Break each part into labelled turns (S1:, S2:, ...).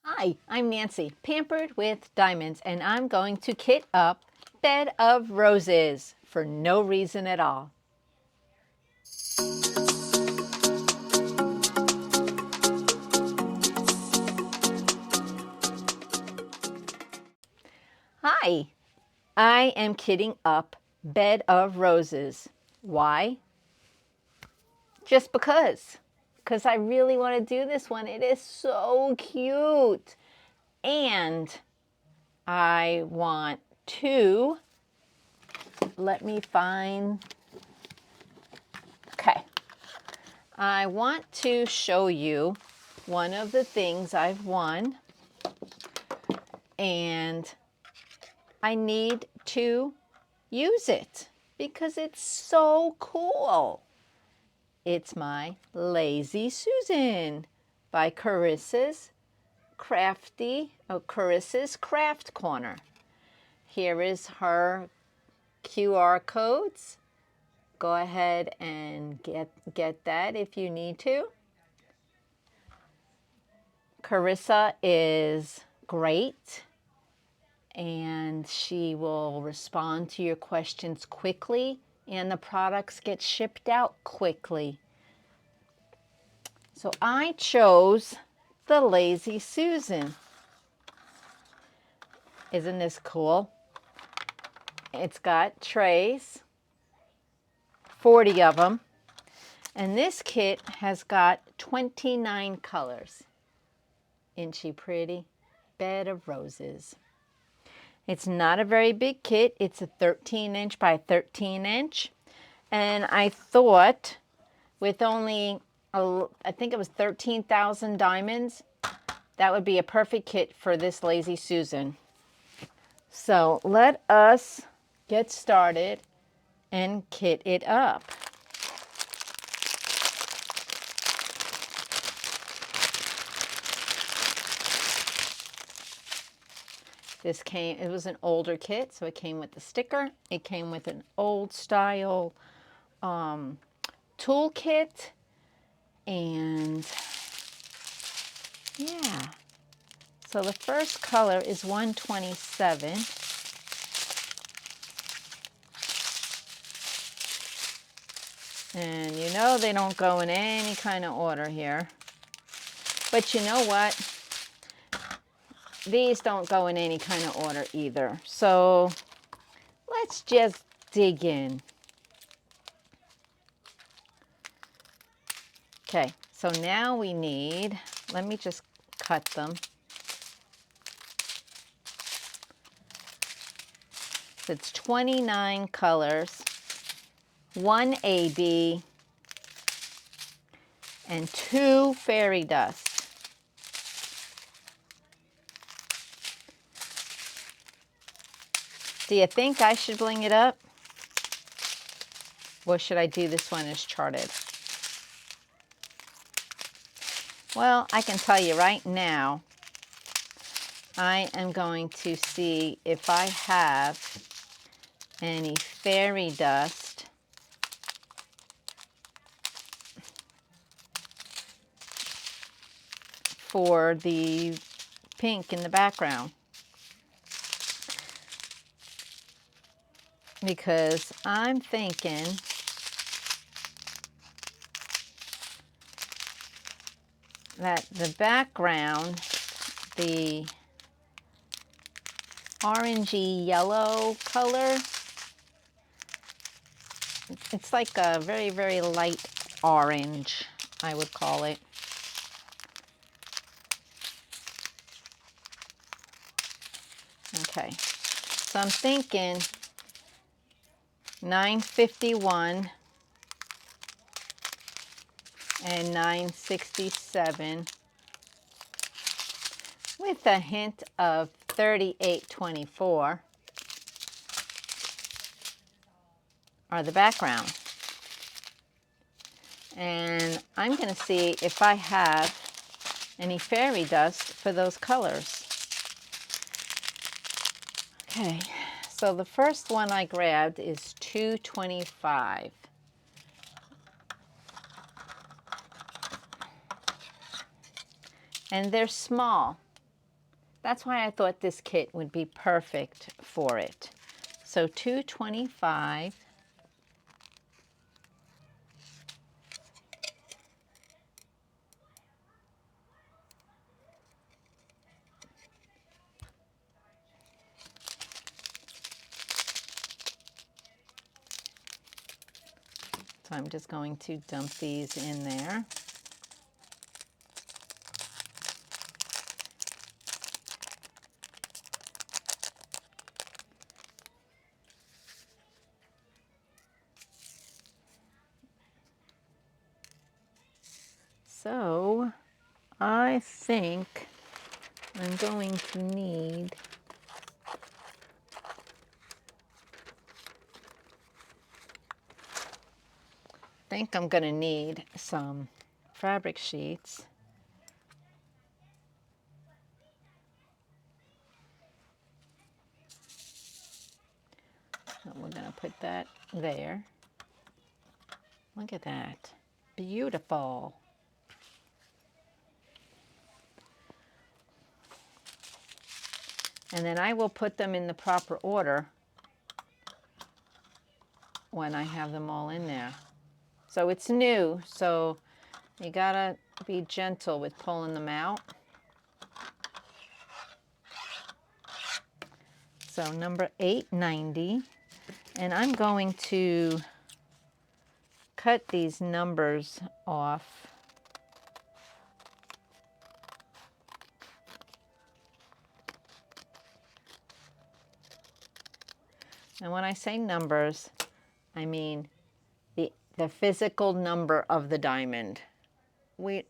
S1: Hi, I'm Nancy, Pampered with Diamonds, and I'm going to kit up Bed of Roses for no reason at all. Hi, I am kitting up Bed of Roses. Why? Just because I really want to do this one. It is so cute. And I want to, let me find, okay. I want to show you one of the things I've won, and I need to use it because it's so cool. It's my Lazy Susan by Carissa's Craft Corner. Here is her QR codes. Go ahead and get that if you need to. Carissa is great, and she will respond to your questions quickly, and the products get shipped out quickly. So I chose the Lazy Susan. Isn't this cool? It's got trays, 40 of them, and this kit has got 29 colors. Isn't she pretty? Bed of Roses. It's not a very big kit. It's a 13-inch by 13-inch. And I thought with only, I think it was 13,000 diamonds, that would be a perfect kit for this Lazy Susan. So let us get started and kit it up. It was an older kit, so it came with the sticker. It came with an old style tool kit, and yeah. So the first color is 127. And you know they don't go in any kind of order here. But you know what? These don't go in any kind of order either. So let's just dig in. Okay, so now we need, let me just cut them. So it's 29 colors, 1 AB, and 2 fairy dust. Do you think I should bling it up? Or should I do this one as charted? Well, I can tell you right now, I am going to see if I have any fairy dust for the pink in the background. Because I'm thinking that the background, the orangey yellow color, it's like a very, very light orange, I would call it. Okay, so I'm thinking 951 and 967 with a hint of 3824 are the background. And I'm going to see if I have any fairy dust for those colors. Okay, so the first one I grabbed is 225. And they're small. That's why I thought this kit would be perfect for it. So 225. So I'm just going to dump these in there. So I think I'm going to need some fabric sheets. So we're going to put that there. Look at that. Beautiful. And then I will put them in the proper order when I have them all in there. So it's new, so you gotta be gentle with pulling them out. So number 890, and I'm going to cut these numbers off. And when I say numbers, I mean the physical number of the diamond.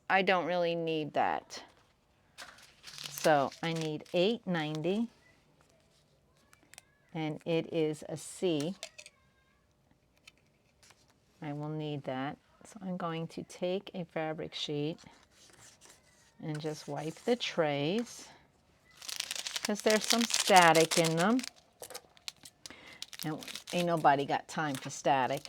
S1: I don't really need that. So I need 890, and it is a C. I will need that. So I'm going to take a fabric sheet and just wipe the trays because there's some static in them. And ain't nobody got time for static.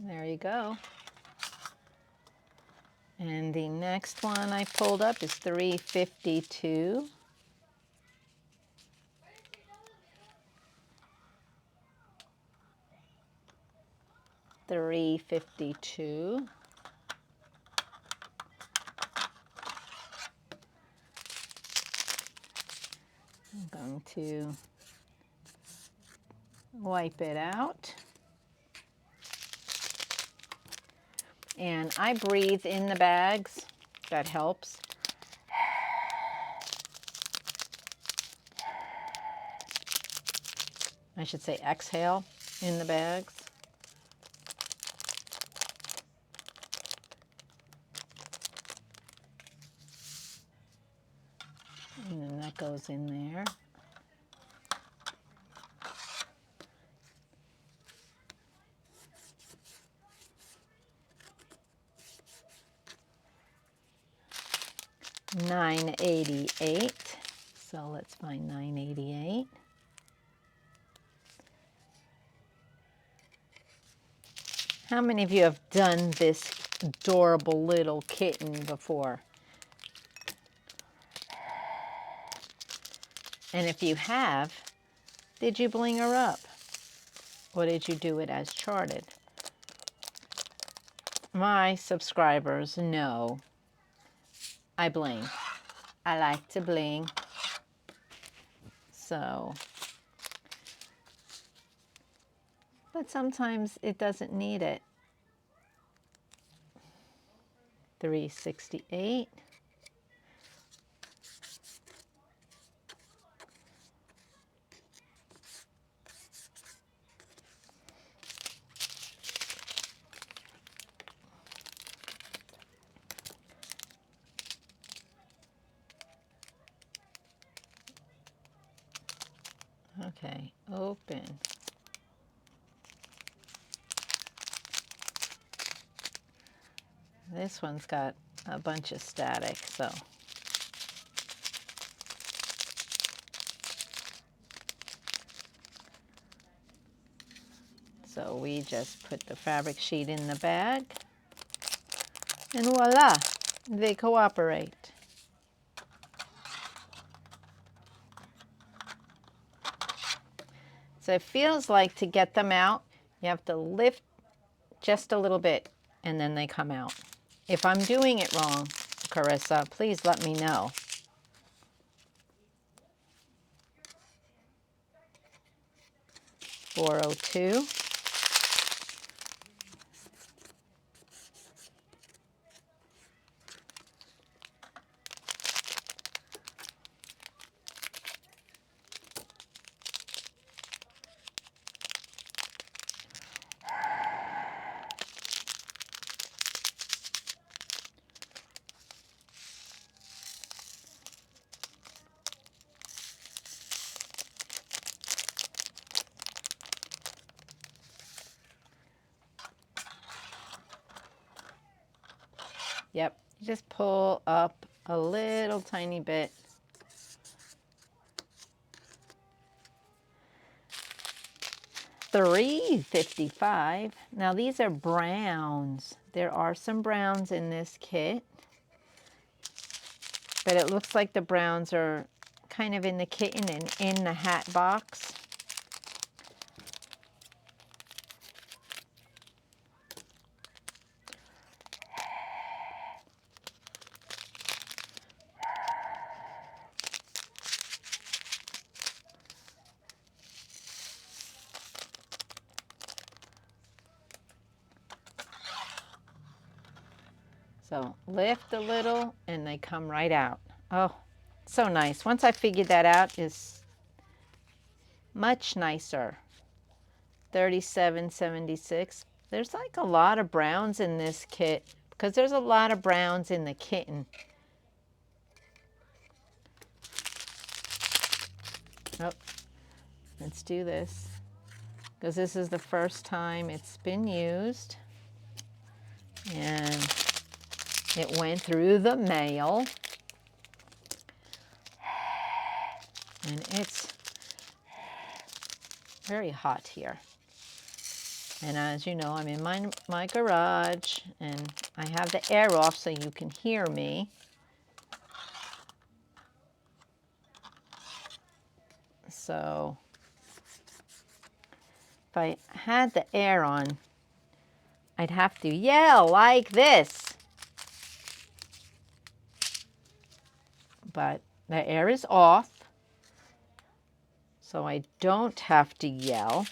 S1: There you go. And the next one I pulled up is 352. $352. I'm going to wipe it out. And I breathe in the bags. That helps. I should say exhale in the bags. And then that goes in there. $988. So let's find $988. How many of you have done this adorable little kitten before? And if you have, did you bling her up? Or did you do it as charted? My subscribers know I bling. I like to bling. So, but sometimes it doesn't need it. 368. Okay, open. This one's got a bunch of static, so. So we just put the fabric sheet in the bag, and voila, they cooperate. So it feels like to get them out, you have to lift just a little bit and then they come out. If I'm doing it wrong, Carissa, please let me know. R0de. Yep, just pull up a little tiny bit. $3.55. Now these are browns. There are some browns in this kit, but it looks like the browns are kind of in the kitten and in the hat box. So lift a little and they come right out. Oh, so nice. Once I figured that out, it's much nicer. $37.76. There's like a lot of browns in this kit because there's a lot of browns in the kitten. Oh, let's do this because this is the first time it's been used. And it went through the mail. And it's very hot here. And as you know, I'm in my garage and I have the air off so you can hear me. So if I had the air on, I'd have to yell like this. But the air is off, so I don't have to yell.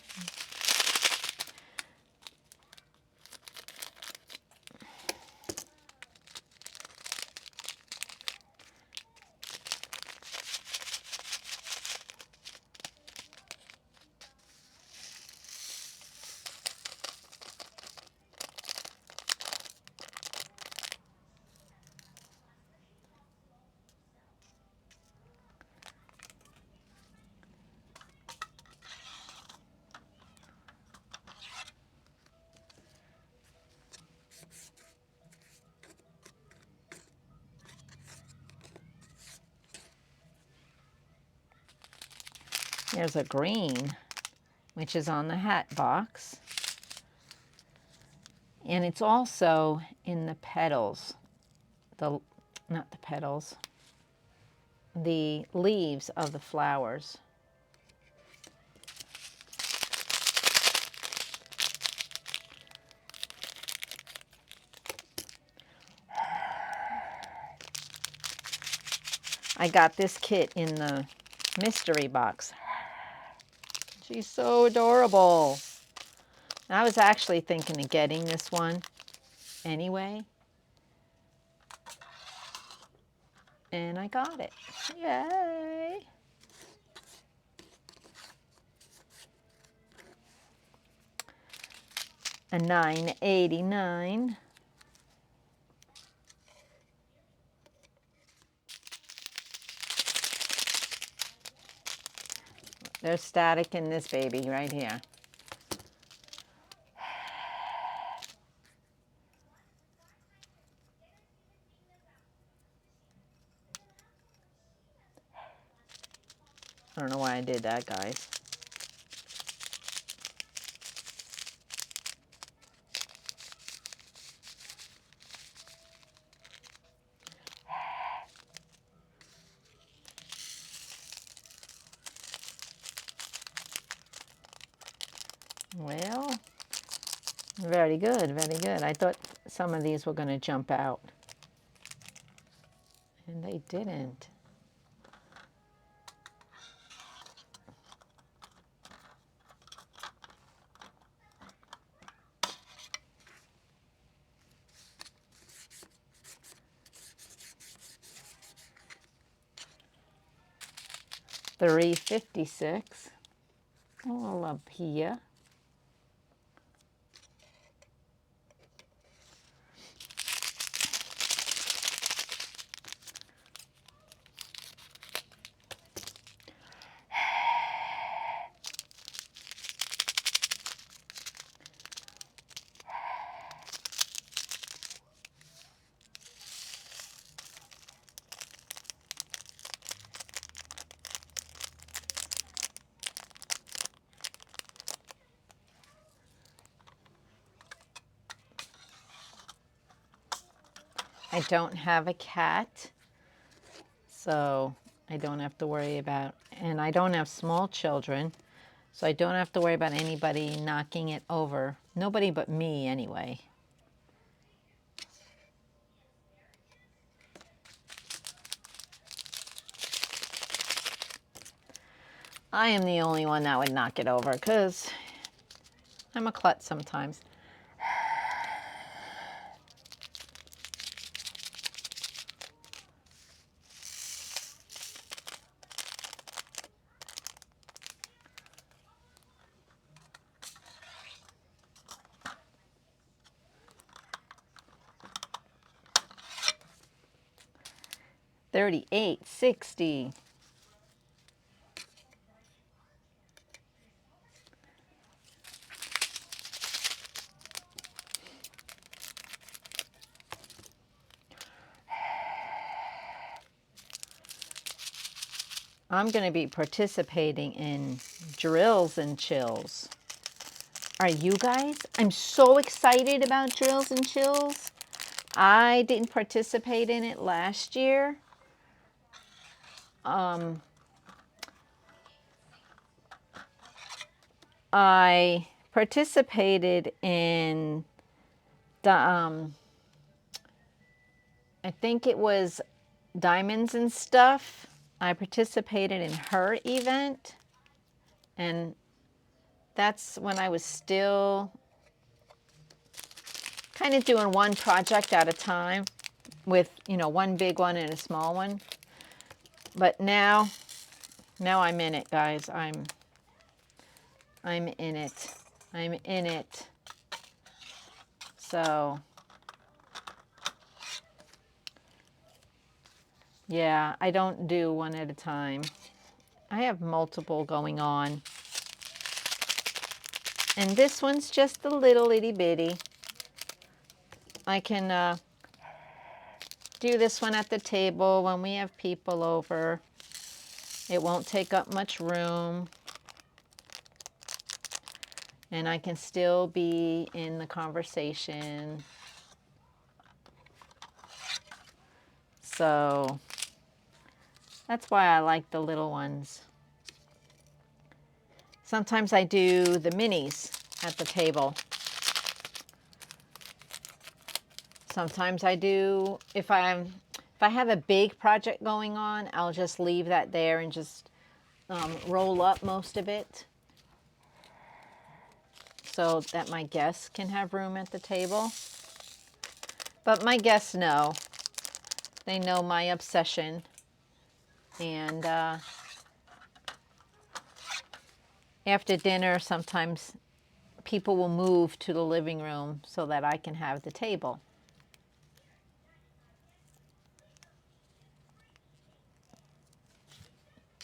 S1: There's a green, which is on the hat box. And it's also in the petals, not the petals, the leaves of the flowers. I got this kit in the mystery box. She's so adorable. I was actually thinking of getting this one anyway. And I got it. Yay! A $9.89. There's static in this baby right here. I don't know why I did that, guys. Well, very good, very good. I thought some of these were going to jump out, and they didn't. $3.56. All up here. I don't have a cat, so I don't have to worry about, and I don't have small children, so I don't have to worry about anybody knocking it over. Nobody but me, anyway. I am the only one that would knock it over because I'm a klutz sometimes. $38.60. I'm going to be participating in drills and chills. Are you guys? I'm so excited about drills and chills. I didn't participate in it last year. I participated in the, I think it was Diamonds and Stuff. I participated in her event, and that's when I was still kind of doing one project at a time with, you know, one big one and a small one. But now I'm in it, guys. I'm in it. I'm in it. So, yeah, I don't do one at a time. I have multiple going on. And this one's just a little itty bitty. I can do this one at the table when we have people over. It won't take up much room. And I can still be in the conversation. So that's why I like the little ones. Sometimes I do the minis at the table. Sometimes I do, if I have a big project going on, I'll just leave that there and just roll up most of it so that my guests can have room at the table. But my guests know. They know my obsession. And after dinner, sometimes people will move to the living room so that I can have the table.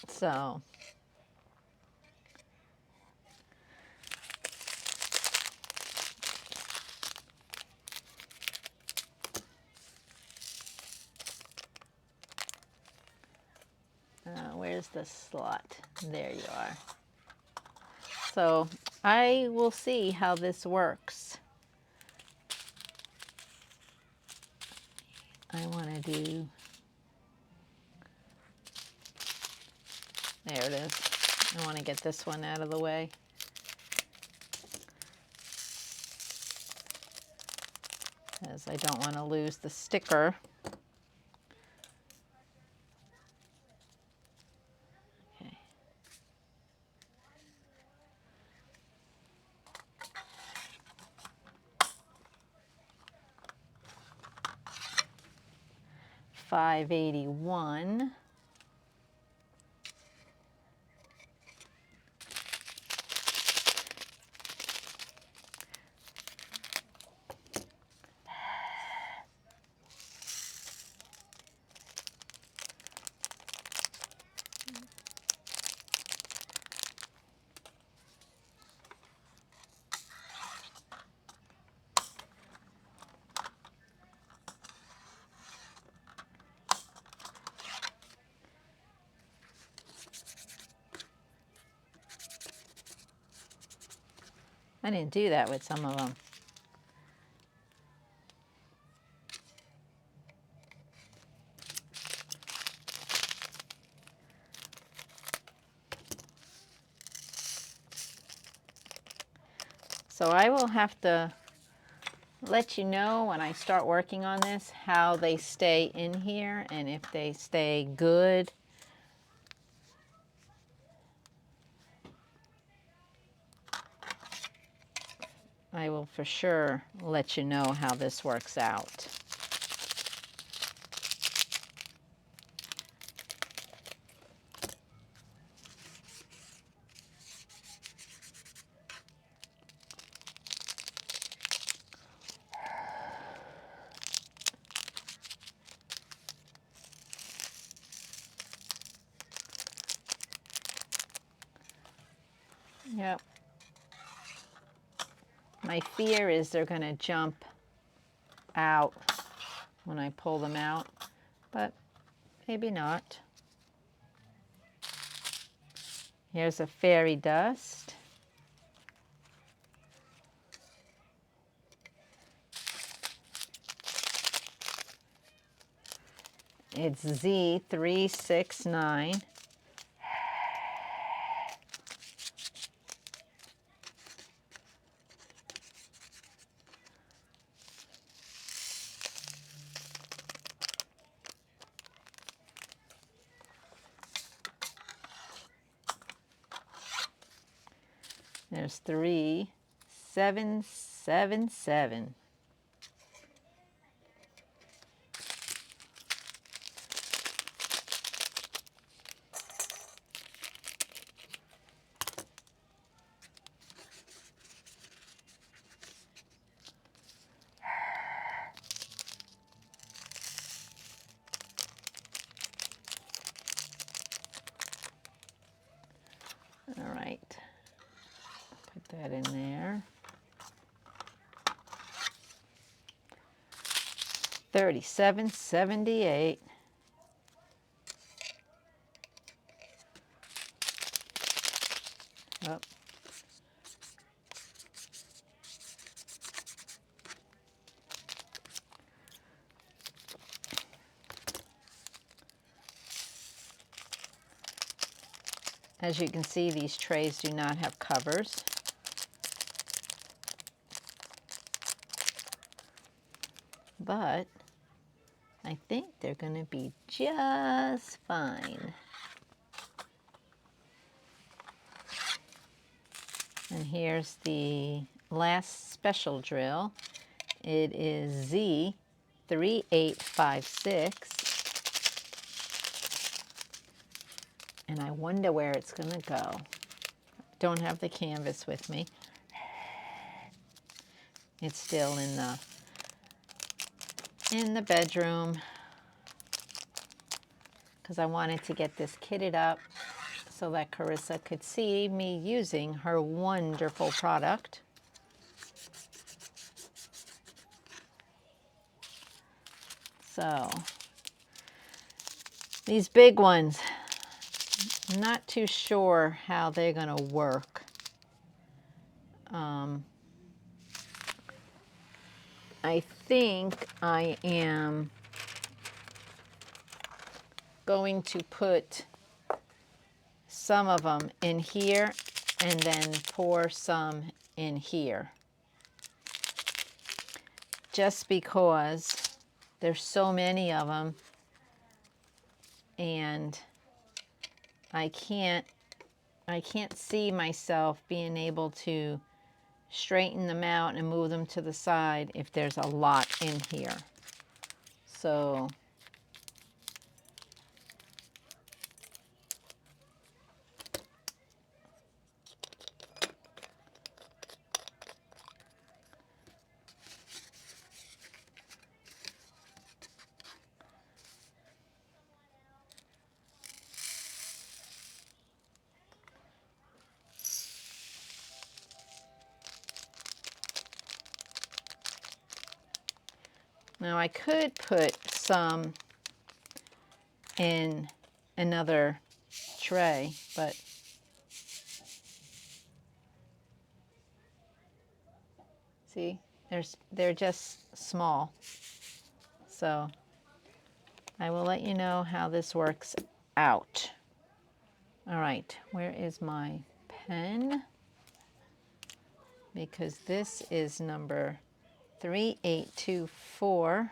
S1: So, where's the slot? There you are. So I will see how this works. I want to do, there it is. I want to get this one out of the way. because I don't want to lose the sticker. Okay. $5.81. I didn't do that with some of them. So I will have to let you know when I start working on this how they stay in here and if they stay good. I will for sure let you know how this works out. Yep. My fear is they're going to jump out when I pull them out, but maybe not. Here's a fairy dust. It's Z369. There's 3777. All right. Put that in there. 3778. Oh. As you can see, these trays do not have covers. But I think they're going to be just fine. And here's the last special drill. It is Z3856. And I wonder where it's going to go. Don't have the canvas with me. It's still in the bedroom because I wanted to get this kitted up so that Carissa could see me using her wonderful product. So these big ones, I'm not too sure how they're going to work. I think I am going to put some of them in here and then pour some in here. just because there's so many of them, and I can't see myself being able to straighten them out and move them to the side if there's a lot in here. So now I could put some in another tray, but see, they're just small. So I will let you know how this works out. All right, where is my pen? Because this is number 3824.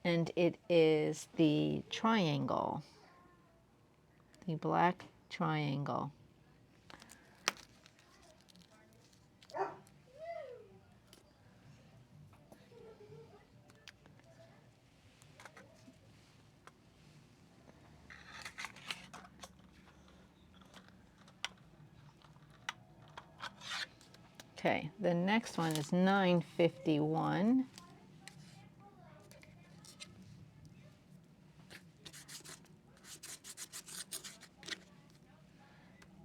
S1: And it is the triangle, the black triangle. Okay, the next one is 951.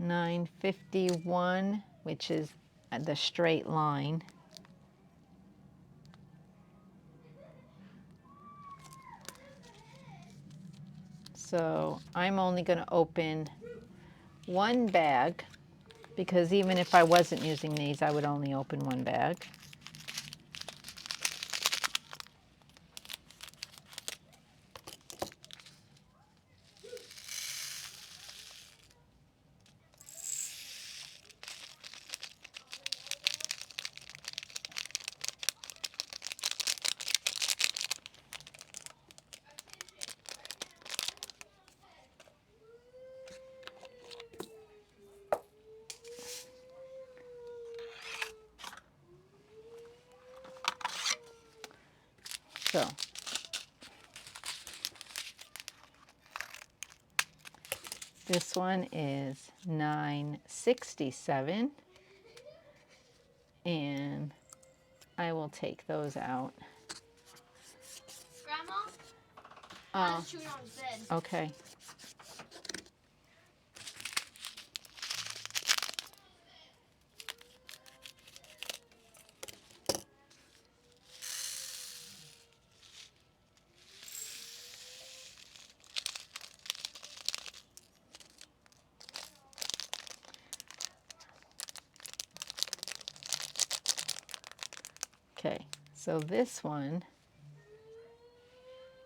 S1: $9.51, which is the straight line. So I'm only going to open one bag, because even if I wasn't using these, I would only open one bag. So this one is $9.67, and I will take those out.
S2: Grandma? I was chewing on his bed.
S1: Okay. Okay, so this one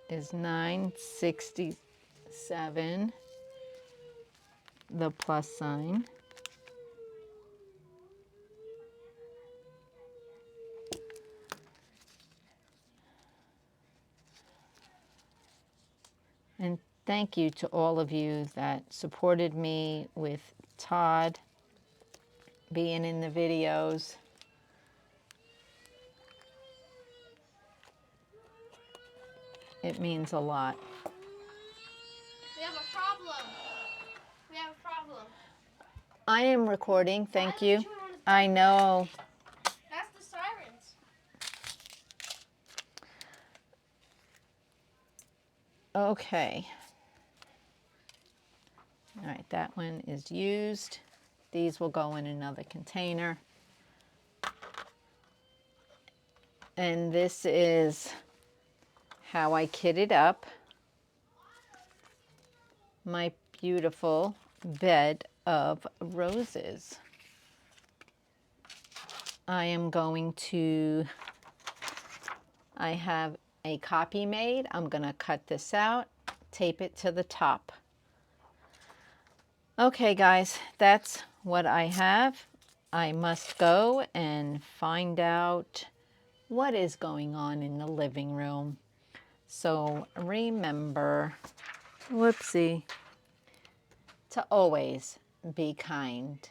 S1: is $9.67, the plus sign. And thank you to all of you that supported me with Todd being in the videos. It means a lot.
S2: We have a problem. We have a problem.
S1: I am recording, thank you. I know.
S2: That's the sirens.
S1: Okay. All right, that one is used. These will go in another container. And this is how I kitted up my beautiful bed of roses. I have a copy made. I'm going to cut this out, tape it to the top. Okay guys, that's what I have, I must go and find out what is going on in the living room. So remember, whoopsie, to always be kind.